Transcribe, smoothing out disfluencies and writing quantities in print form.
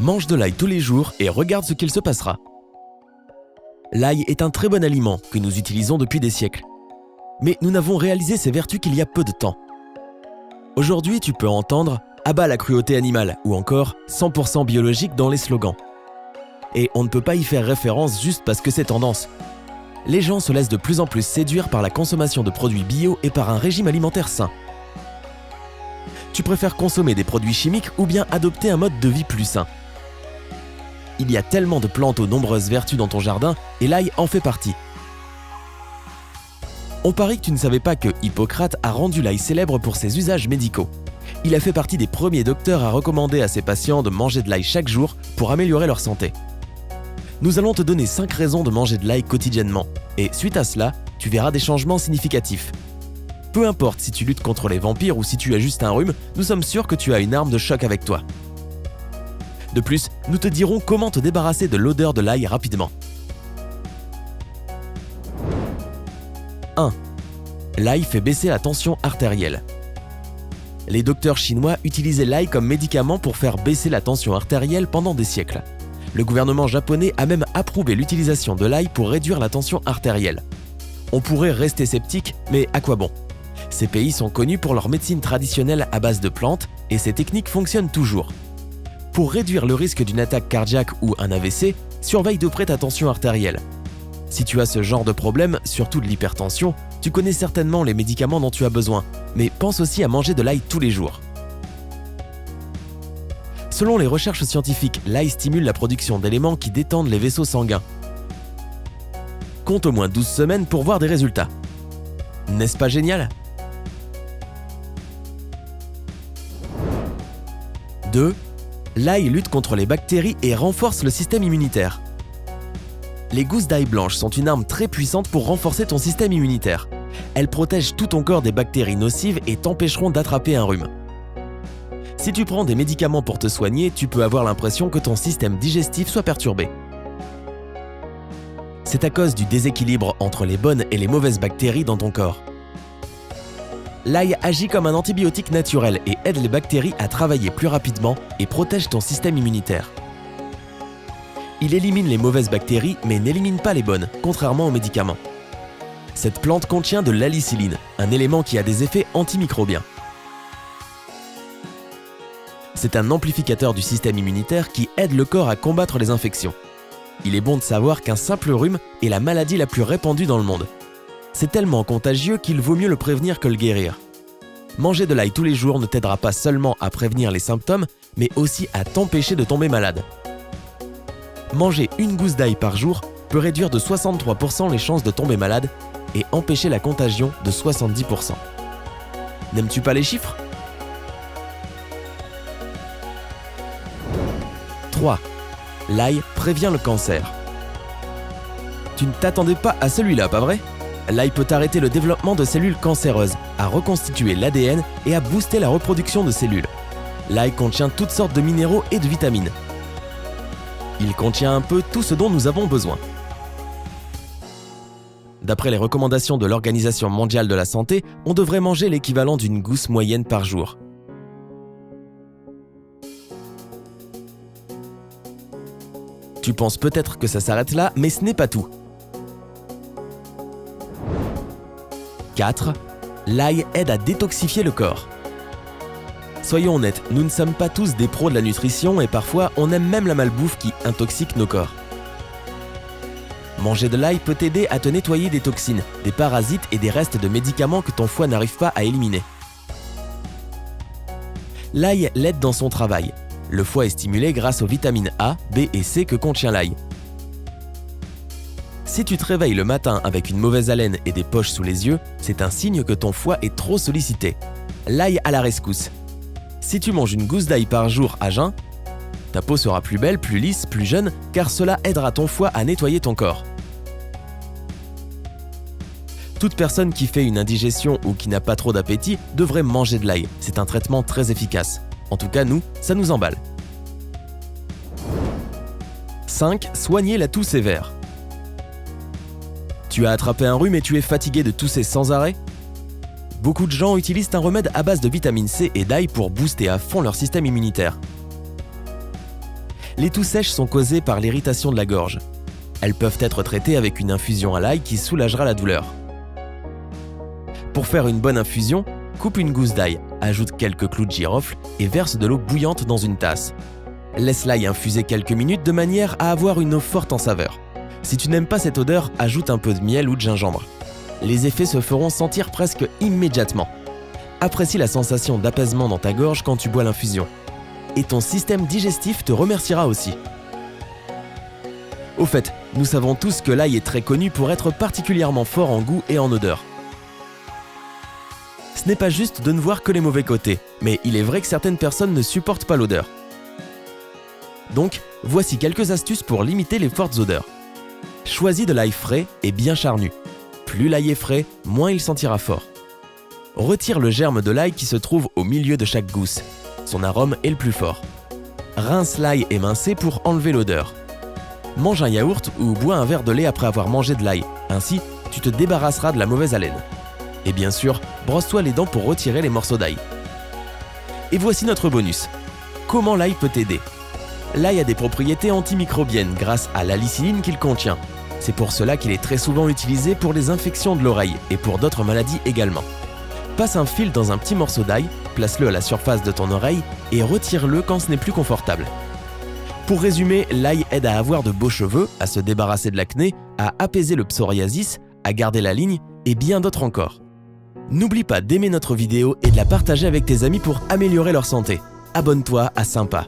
Mange de l'ail tous les jours et regarde ce qu'il se passera. L'ail est un très bon aliment que nous utilisons depuis des siècles. Mais nous n'avons réalisé ses vertus qu'il y a peu de temps. Aujourd'hui, tu peux entendre « abat la cruauté animale » ou encore « 100% biologique » dans les slogans. Et on ne peut pas y faire référence juste parce que c'est tendance. Les gens se laissent de plus en plus séduire par la consommation de produits bio et par un régime alimentaire sain. Tu préfères consommer des produits chimiques ou bien adopter un mode de vie plus sain? Il y a tellement de plantes aux nombreuses vertus dans ton jardin et l'ail en fait partie. On parie que tu ne savais pas que Hippocrate a rendu l'ail célèbre pour ses usages médicaux. Il a fait partie des premiers docteurs à recommander à ses patients de manger de l'ail chaque jour pour améliorer leur santé. Nous allons te donner 5 raisons de manger de l'ail quotidiennement et suite à cela, tu verras des changements significatifs. Peu importe si tu luttes contre les vampires ou si tu as juste un rhume, nous sommes sûrs que tu as une arme de choc avec toi. De plus, nous te dirons comment te débarrasser de l'odeur de l'ail rapidement. 1. L'ail fait baisser la tension artérielle. Les docteurs chinois utilisaient l'ail comme médicament pour faire baisser la tension artérielle pendant des siècles. Le gouvernement japonais a même approuvé l'utilisation de l'ail pour réduire la tension artérielle. On pourrait rester sceptique, mais à quoi bon? Ces pays sont connus pour leur médecine traditionnelle à base de plantes et ces techniques fonctionnent toujours. Pour réduire le risque d'une attaque cardiaque ou un AVC, surveille de près ta tension artérielle. Si tu as ce genre de problème, surtout de l'hypertension, tu connais certainement les médicaments dont tu as besoin, mais pense aussi à manger de l'ail tous les jours. Selon les recherches scientifiques, l'ail stimule la production d'éléments qui détendent les vaisseaux sanguins. Compte au moins 12 semaines pour voir des résultats. N'est-ce pas génial? 2. L'ail lutte contre les bactéries et renforce le système immunitaire. Les gousses d'ail blanches sont une arme très puissante pour renforcer ton système immunitaire. Elles protègent tout ton corps des bactéries nocives et t'empêcheront d'attraper un rhume. Si tu prends des médicaments pour te soigner, tu peux avoir l'impression que ton système digestif soit perturbé. C'est à cause du déséquilibre entre les bonnes et les mauvaises bactéries dans ton corps. L'ail agit comme un antibiotique naturel et aide les bactéries à travailler plus rapidement et protège ton système immunitaire. Il élimine les mauvaises bactéries mais n'élimine pas les bonnes, contrairement aux médicaments. Cette plante contient de l'alicilline, un élément qui a des effets antimicrobiens. C'est un amplificateur du système immunitaire qui aide le corps à combattre les infections. Il est bon de savoir qu'un simple rhume est la maladie la plus répandue dans le monde. C'est tellement contagieux qu'il vaut mieux le prévenir que le guérir. Manger de l'ail tous les jours ne t'aidera pas seulement à prévenir les symptômes, mais aussi à t'empêcher de tomber malade. Manger une gousse d'ail par jour peut réduire de 63% les chances de tomber malade et empêcher la contagion de 70%. N'aimes-tu pas les chiffres? 3. L'ail prévient le cancer. Tu ne t'attendais pas à celui-là, pas vrai? L'ail peut arrêter le développement de cellules cancéreuses, à reconstituer l'ADN et à booster la reproduction de cellules. L'ail contient toutes sortes de minéraux et de vitamines. Il contient un peu tout ce dont nous avons besoin. D'après les recommandations de l'Organisation mondiale de la santé, on devrait manger l'équivalent d'une gousse moyenne par jour. Tu penses peut-être que ça s'arrête là, mais ce n'est pas tout. 4. L'ail aide à détoxifier le corps. Soyons honnêtes, nous ne sommes pas tous des pros de la nutrition et parfois on aime même la malbouffe qui intoxique nos corps. Manger de l'ail peut t'aider à te nettoyer des toxines, des parasites et des restes de médicaments que ton foie n'arrive pas à éliminer. L'ail l'aide dans son travail. Le foie est stimulé grâce aux vitamines A, B et C que contient l'ail. Si tu te réveilles le matin avec une mauvaise haleine et des poches sous les yeux, c'est un signe que ton foie est trop sollicité. L'ail à la rescousse. Si tu manges une gousse d'ail par jour à jeun, ta peau sera plus belle, plus lisse, plus jeune, car cela aidera ton foie à nettoyer ton corps. Toute personne qui fait une indigestion ou qui n'a pas trop d'appétit devrait manger de l'ail. C'est un traitement très efficace. En tout cas, nous, ça nous emballe. 5. Soigner la toux sévère. Tu as attrapé un rhume et tu es fatigué de tousser sans arrêt? Beaucoup de gens utilisent un remède à base de vitamine C et d'ail pour booster à fond leur système immunitaire. Les toux sèches sont causées par l'irritation de la gorge. Elles peuvent être traitées avec une infusion à l'ail qui soulagera la douleur. Pour faire une bonne infusion, coupe une gousse d'ail, ajoute quelques clous de girofle et verse de l'eau bouillante dans une tasse. Laisse l'ail infuser quelques minutes de manière à avoir une eau forte en saveur. Si tu n'aimes pas cette odeur, ajoute un peu de miel ou de gingembre. Les effets se feront sentir presque immédiatement. Apprécie la sensation d'apaisement dans ta gorge quand tu bois l'infusion. Et ton système digestif te remerciera aussi. Au fait, nous savons tous que l'ail est très connu pour être particulièrement fort en goût et en odeur. Ce n'est pas juste de ne voir que les mauvais côtés, mais il est vrai que certaines personnes ne supportent pas l'odeur. Donc, voici quelques astuces pour limiter les fortes odeurs. Choisis de l'ail frais et bien charnu. Plus l'ail est frais, moins il sentira fort. Retire le germe de l'ail qui se trouve au milieu de chaque gousse. Son arôme est le plus fort. Rince l'ail émincé pour enlever l'odeur. Mange un yaourt ou bois un verre de lait après avoir mangé de l'ail. Ainsi, tu te débarrasseras de la mauvaise haleine. Et bien sûr, brosse-toi les dents pour retirer les morceaux d'ail. Et voici notre bonus. Comment l'ail peut t'aider ? L'ail a des propriétés antimicrobiennes grâce à l'alicilline qu'il contient. C'est pour cela qu'il est très souvent utilisé pour les infections de l'oreille et pour d'autres maladies également. Passe un fil dans un petit morceau d'ail, place-le à la surface de ton oreille et retire-le quand ce n'est plus confortable. Pour résumer, l'ail aide à avoir de beaux cheveux, à se débarrasser de l'acné, à apaiser le psoriasis, à garder la ligne et bien d'autres encore. N'oublie pas d'aimer notre vidéo et de la partager avec tes amis pour améliorer leur santé. Abonne-toi à Sympa.